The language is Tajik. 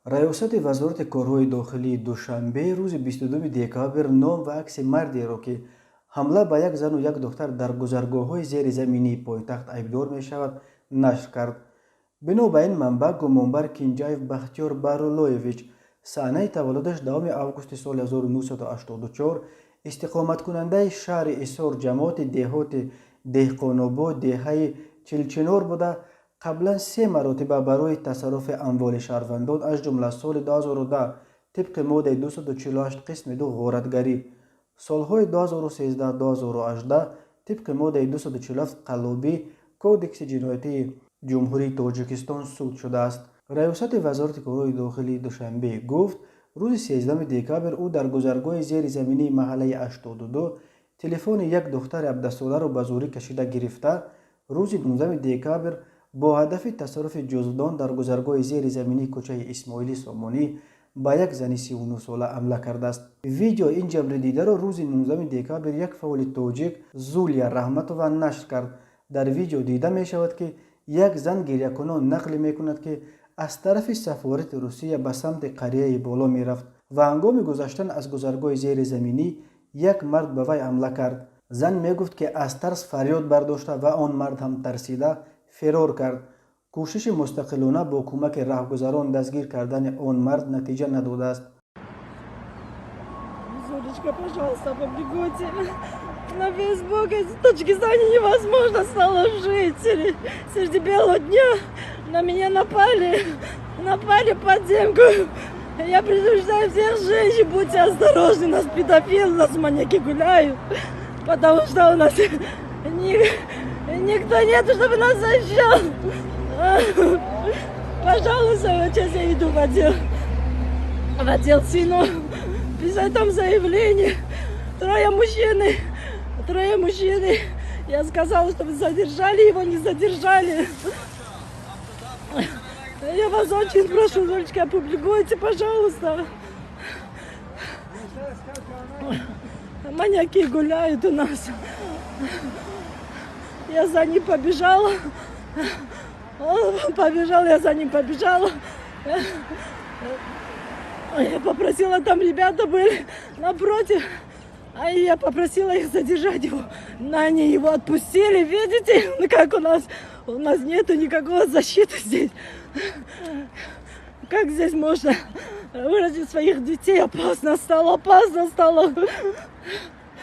раёсати вазорати корҳои дохилии душанбе рӯзи 22 декабр ном ва акси мардеро ки ҳамла ба як зану як духтар дар гузаргоҳҳои зеризаминии пойтахт айбдор мешавад нашр кард. бино ба ин манбаъ гумонбар Кинҷаев Бахтиёр Барулоевич саҳнаи таваллудаш 2 августи соли 1984 истиқоматкунандаи шаҳри Исор ҷамоати деҳоти Деҳқонобод деҳаи Чилчинор буда қаблан 3 маротиба барои тасарруфи амволи шаҳрвандон аз ҷумла соли 2010 тибқи моддаи 248 қисми 2 ғоратгарӣ, солҳои 2013-2018 тибқи моддаи 247 қаллобӣ кодекси ҷиноятии ҷумҳурии Тоҷикистон суд шудааст. раёсати вазорати корҳои дохилии Душанбе гуфт рӯзи 13 декабр ӯ дар гузаргоҳи зеризаминии маҳаллаи 82 телефони як духтари 17-соларо ба зӯрӣ кашида гирифта рӯзи 19 декабр бо ҳадафи тасарруфи ҷуздон дар гузаргоҳи зеризаминии кӯчаи Исмоилӣ Сомонӣ ба як зани 39 сола ҳамла кардааст. видеои ин ҷабридидаро рӯзи 19 декабр як фаъоли тоҷик Зулия Раҳматова нашр кард. дар видео дида мешавад ки як зан гирьякунон нақле мекунад ки аз тарафи сафорати Русия ба самти қарияи боло мерафт ва ҳангоми гузаштан аз гузаргоҳи зеризаминӣ як мард ба вай ҳамла кард. зан мегуфт ки аз тарс фарёд бардошта ва он мард ҳам тарсида ферор кард. кӯшиши мустақилона бо кӯмаки раҳгузарон дастгир кардани он мард натиҷа надодааст. Зулечка, пожалуйста, побегите. На Фейсбуке в Таджикистане невозможно стало жить. Среди белого дня на меня напали подземку. Я предупреждаю всех женщин, будьте осторожны, нас педофилы, нас маньяки гуляют. Потому что у нас никто нет, чтобы нас защищал. Пожалуйста, сейчас я иду в отдел сыну. Писать там заявление. Трое мужчины. Я сказала, чтобы задержали его, не задержали. Я вас очень прошу, Зулечка, опубликуйте, пожалуйста. Маньяки гуляют у нас. Я за ним побежала. Он побежал, я за ним побежала. Я попросила, там ребята были напротив, а я попросила их задержать его. Но они его отпустили, видите, как у нас нету никакого защиты здесь. Как здесь можно выразить своих детей? Опасно стало.